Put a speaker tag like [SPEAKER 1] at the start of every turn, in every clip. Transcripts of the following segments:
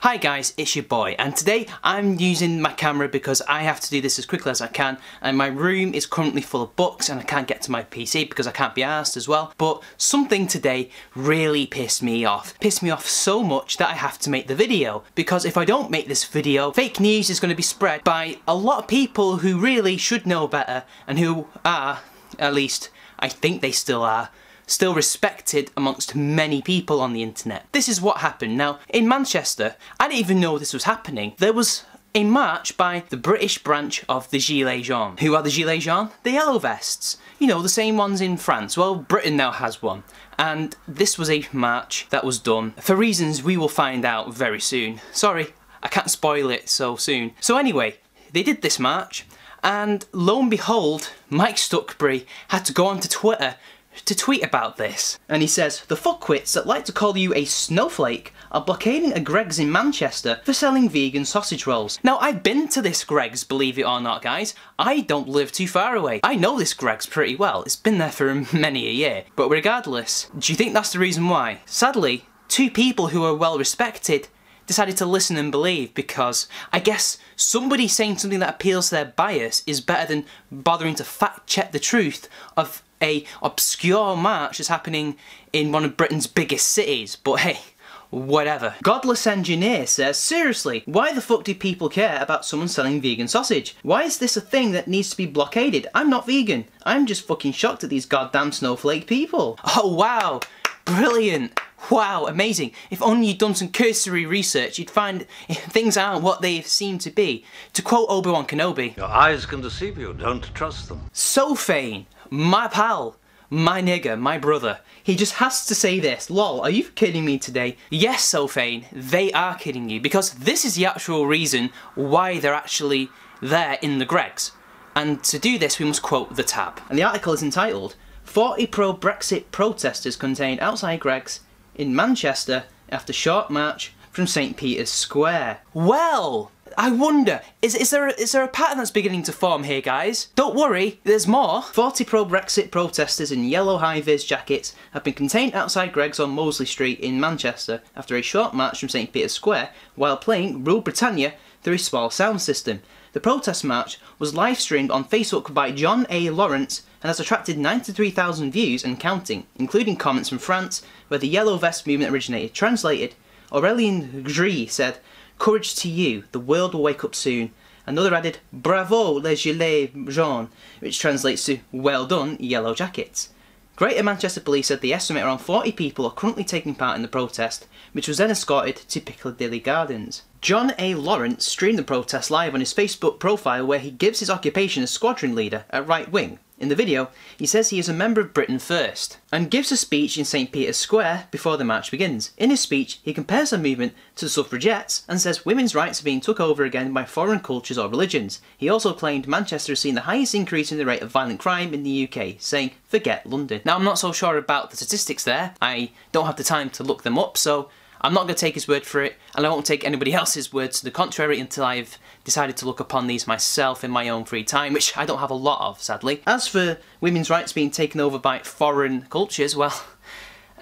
[SPEAKER 1] Hi guys, it's your boy, and today I'm using my camera because I have to do this as quickly as I can, and my room is currently full of books and I can't get to my PC because I can't be arsed as well. But something today really pissed me off. Pissed me off so much that I have to make the video, because if I don't make this video, fake news is going to be spread by a lot of people who really should know better and who are, at least I think they still are, still respected amongst many people on the internet. This is what happened. Now, in Manchester, I didn't even know this was happening. There was a march by the British branch of the Gilets Jaunes. Who are the Gilets Jaunes? The yellow vests. You know, the same ones in France. Well, Britain now has one. And this was a march that was done for reasons we will find out very soon. Sorry, I can't spoil it so soon. So anyway, they did this march, and lo and behold, Mike Stuchbery had to go onto Twitter to tweet about this. And he says, "The fuckwits that like to call you a snowflake are blockading a Greggs in Manchester for selling vegan sausage rolls." Now, I've been to this Greggs, believe it or not, guys. I don't live too far away. I know this Greggs pretty well. It's been there for many a year. But regardless, do you think that's the reason why? Sadly, two people who are well respected decided to listen and believe, because I guess somebody saying something that appeals to their bias is better than bothering to fact check the truth of a obscure march that's happening in one of Britain's biggest cities. But hey, whatever. Godless Engineer says, "Seriously, why the fuck do people care about someone selling vegan sausage? Why is this a thing that needs to be blockaded? I'm not vegan. I'm just fucking shocked at these goddamn snowflake people." Oh wow, brilliant. Wow, amazing. If only you'd done some cursory research, you'd find things aren't what they seem to be. To quote Obi-Wan Kenobi,
[SPEAKER 2] "Your eyes can deceive you, don't trust them."
[SPEAKER 1] So Fain, my pal, my nigger, my brother, he just has to say this. Lol, are you kidding me today? Yes, so Fain, they are kidding you, because this is the actual reason why they're actually there in the Greggs. And to do this, we must quote the tab. And the article is entitled, "40 pro-Brexit protesters contained outside Greggs in Manchester after short march from St. Peter's Square." Well, I wonder, is there a pattern that's beginning to form here, guys? Don't worry, there's more. 40 pro-Brexit protesters in yellow high-vis jackets have been contained outside Greggs on Mosley Street in Manchester after a short march from St. Peter's Square while playing Rule Britannia through a small sound system. The protest march was live-streamed on Facebook by John A. Lawrence and has attracted 93,000 views and counting, including comments from France, where the Yellow Vest movement originated. Translated, Aurélien Gris said, "Courage to you, the world will wake up soon." Another added, "Bravo les gilets jaunes," which translates to, "Well done, yellow jackets." Greater Manchester Police said they estimate around 40 people are currently taking part in the protest, which was then escorted to Piccadilly Gardens. John A. Lawrence streamed the protest live on his Facebook profile, where he gives his occupation as squadron leader at Right Wing. In the video, he says he is a member of Britain First, and gives a speech in St. Peter's Square before the march begins. In his speech, he compares the movement to the suffragettes and says women's rights are being took over again by foreign cultures or religions. He also claimed Manchester has seen the highest increase in the rate of violent crime in the UK, saying, "Forget London." Now, I'm not so sure about the statistics there. I don't have the time to look them up, so I'm not going to take his word for it, and I won't take anybody else's word to the contrary until I've decided to look upon these myself in my own free time, which I don't have a lot of, sadly. As for women's rights being taken over by foreign cultures, well,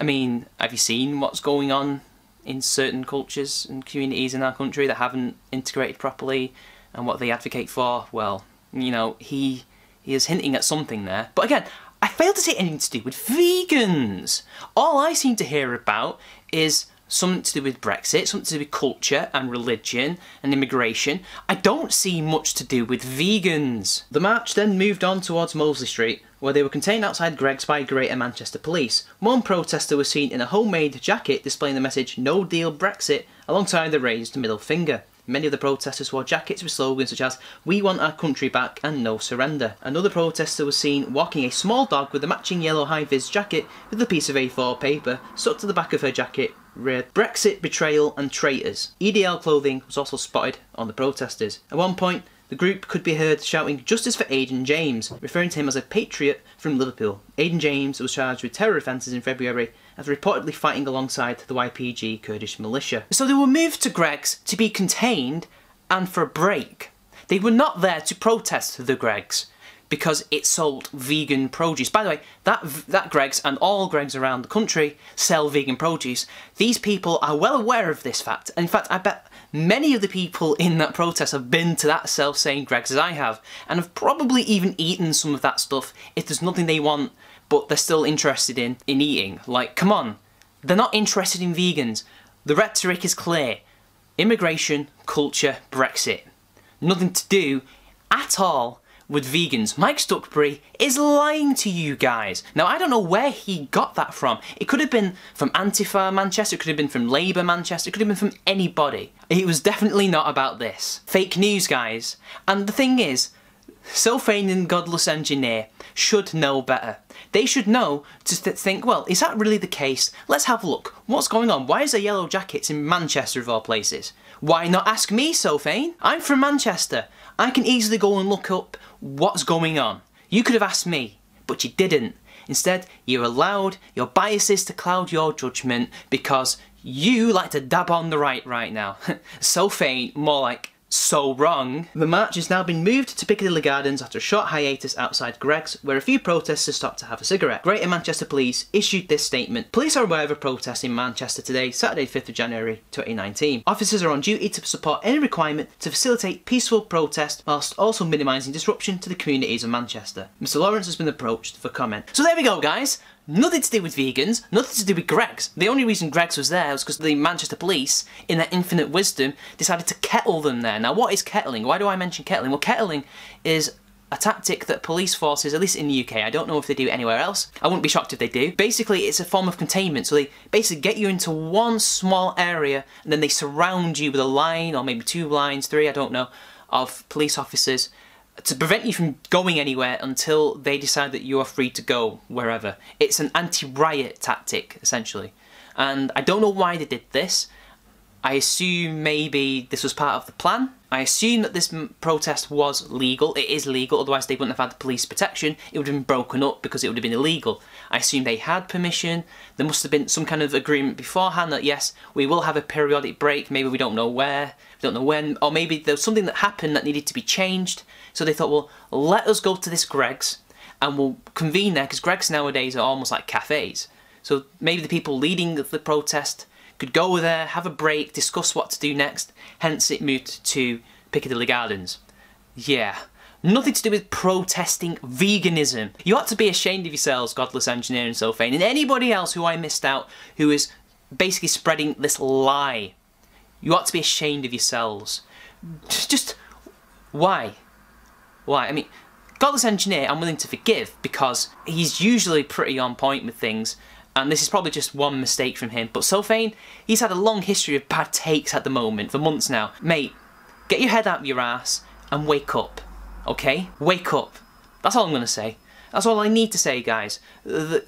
[SPEAKER 1] I mean, have you seen what's going on in certain cultures and communities in our country that haven't integrated properly, and what they advocate for? Well, you know, he is hinting at something there. But again, I failed to see anything to do with vegans. All I seem to hear about is something to do with Brexit, something to do with culture and religion and immigration. I don't see much to do with vegans. The march then moved on towards Mosley Street, where they were contained outside Greggs by Greater Manchester Police. One protester was seen in a homemade jacket displaying the message "No Deal Brexit" alongside the raised middle finger. Many of the protesters wore jackets with slogans such as "We want our country back" and "No surrender." Another protester was seen walking a small dog with a matching yellow high-vis jacket with a piece of A4 paper stuck to the back of her jacket read "Brexit, Betrayal and Traitors." EDL clothing was also spotted on the protesters. At one point, the group could be heard shouting "Justice for Aidan James," referring to him as a patriot from Liverpool. Aidan James was charged with terror offences in February after reportedly fighting alongside the YPG Kurdish militia. So they were moved to Greggs to be contained and for a break. They were not there to protest the Greggs. because it sold vegan produce. By the way, that Greggs and all Greggs around the country sell vegan produce. These people are well aware of this fact. In fact, I bet many of the people in that protest have been to that self-same Greggs as I have, and have probably even eaten some of that stuff if there's nothing they want, but they're still interested in eating. Like, come on. They're not interested in vegans. The rhetoric is clear. Immigration, culture, Brexit. Nothing to do at all with vegans. Mike Stuchbery is lying to you guys. Now, I don't know where he got that from. It could have been from Antifa Manchester, it could have been from Labour Manchester, it could have been from anybody. It was definitely not about this. Fake news, guys. And the thing is, Fain and Godless Engineer should know better. They should know to think, well, is that really the case? Let's have a look. What's going on? Why is there yellow jackets in Manchester of all places? Why not ask me, Fain? I'm from Manchester. I can easily go and look up what's going on. You could have asked me, but you didn't. Instead, you allowed your biases to cloud your judgment because you like to dab on the right now. Fain, more like so wrong. The march has now been moved to Piccadilly Gardens after a short hiatus outside Greggs, where a few protesters stopped to have a cigarette. Greater Manchester Police issued this statement. Police are aware of a protest in Manchester today, Saturday 5th of January 2019. Officers are on duty to support any requirement to facilitate peaceful protest whilst also minimising disruption to the communities of Manchester. Mr Lawrence has been approached for comment. So there we go, guys. Nothing to do with vegans, nothing to do with Greggs. The only reason Greggs was there was because the Manchester Police, in their infinite wisdom, decided to kettle them there. Now, what is kettling? Why do I mention kettling? Well, kettling is a tactic that police forces, at least in the UK, I don't know if they do anywhere else, I wouldn't be shocked if they do. Basically, it's a form of containment, so they basically get you into one small area and then they surround you with a line, or maybe 2 lines, 3, I don't know, of police officers to prevent you from going anywhere until they decide that you are free to go wherever. It's an anti-riot tactic, essentially. And I don't know why they did this. I assume maybe this was part of the plan. I assume that this protest was legal. It is legal, otherwise they wouldn't have had the police protection. It would have been broken up because it would have been illegal. I assume they had permission. There must have been some kind of agreement beforehand that yes, we will have a periodic break. Maybe we don't know where, we don't know when, or maybe there was something that happened that needed to be changed. So they thought, well, let us go to this Greggs and we'll convene there, because Greggs nowadays are almost like cafes. So maybe the people leading the protest could go there, have a break, discuss what to do next, hence it moved to Piccadilly Gardens. Yeah, nothing to do with protesting veganism. You ought to be ashamed of yourselves, Godless Engineer and Fain, and anybody else who I missed out who is basically spreading this lie. You ought to be ashamed of yourselves. Just, why? Why? I mean, Godless Engineer I'm willing to forgive because he's usually pretty on point with things, and this is probably just one mistake from him. But Fain, he's had a long history of bad takes at the moment, for months now. Mate, get your head out of your ass and wake up, okay? Wake up. That's all I'm going to say. That's all I need to say, guys.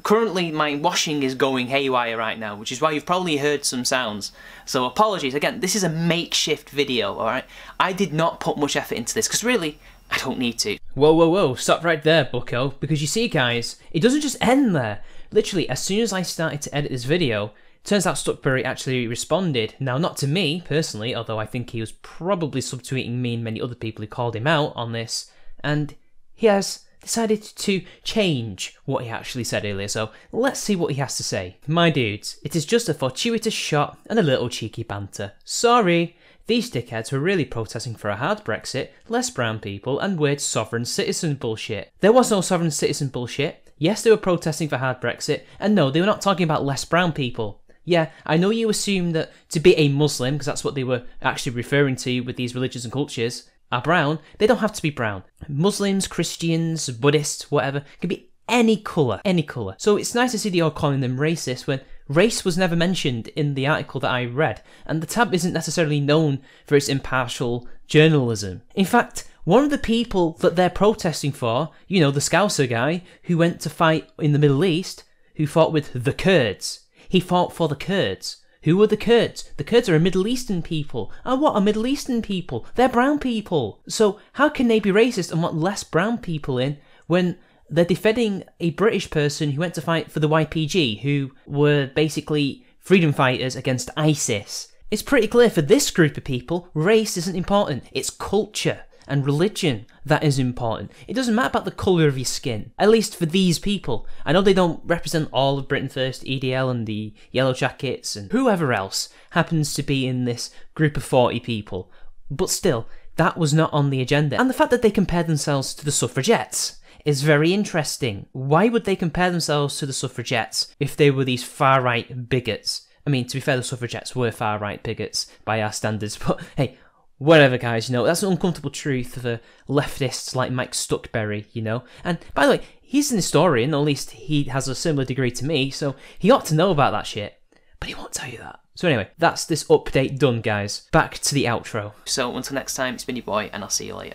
[SPEAKER 1] Currently, my washing is going haywire right now, which is why you've probably heard some sounds. So apologies. Again, this is a makeshift video, alright? I did not put much effort into this, because really, I don't need to.
[SPEAKER 3] Whoa, stop right there, bucko, because you see, guys, it doesn't just end there. Literally, as soon as I started to edit this video, turns out Stuchberry actually responded. Now, not to me, personally, although I think he was probably subtweeting me and many other people who called him out on this, and he has decided to change what he actually said earlier, so let's see what he has to say. My dudes, it is just a fortuitous shot and a little cheeky banter. Sorry. These dickheads were really protesting for a hard Brexit, less brown people, and weird sovereign citizen bullshit. There was no sovereign citizen bullshit. Yes, they were protesting for hard Brexit, and no, they were not talking about less brown people. Yeah, I know you assume that to be a Muslim, because that's what they were actually referring to with these religions and cultures, are brown. They don't have to be brown. Muslims, Christians, Buddhists, whatever, can be any colour, any colour. So it's nice to see that you're calling them racist when race was never mentioned in the article that I read, and the tab isn't necessarily known for its impartial journalism. In fact, one of the people that they're protesting for, you know, the Scouser guy who went to fight in the Middle East, who fought with the Kurds. He fought for the Kurds. Who are the Kurds? The Kurds are a Middle Eastern people. And what are Middle Eastern people? They're brown people. So how can they be racist and want less brown people in when they're defending a British person who went to fight for the YPG, who were basically freedom fighters against ISIS? It's pretty clear for this group of people, race isn't important, it's culture. and religion that is important. It doesn't matter about the colour of your skin, at least for these people. I know they don't represent all of Britain First, EDL and the Yellow Jackets and whoever else happens to be in this group of 40 people, but still, that was not on the agenda. And the fact that they compare themselves to the suffragettes is very interesting. Why would they compare themselves to the suffragettes if they were these far-right bigots? I mean, to be fair, the suffragettes were far-right bigots by our standards, but hey, whatever, guys, that's an uncomfortable truth for leftists like Mike Stuchbery, And by the way, he's an historian, or at least he has a similar degree to me, so he ought to know about that shit, but he won't tell you that. So anyway, that's this update done, guys. Back to the outro.
[SPEAKER 1] So until next time, it's been your boy, and I'll see you later.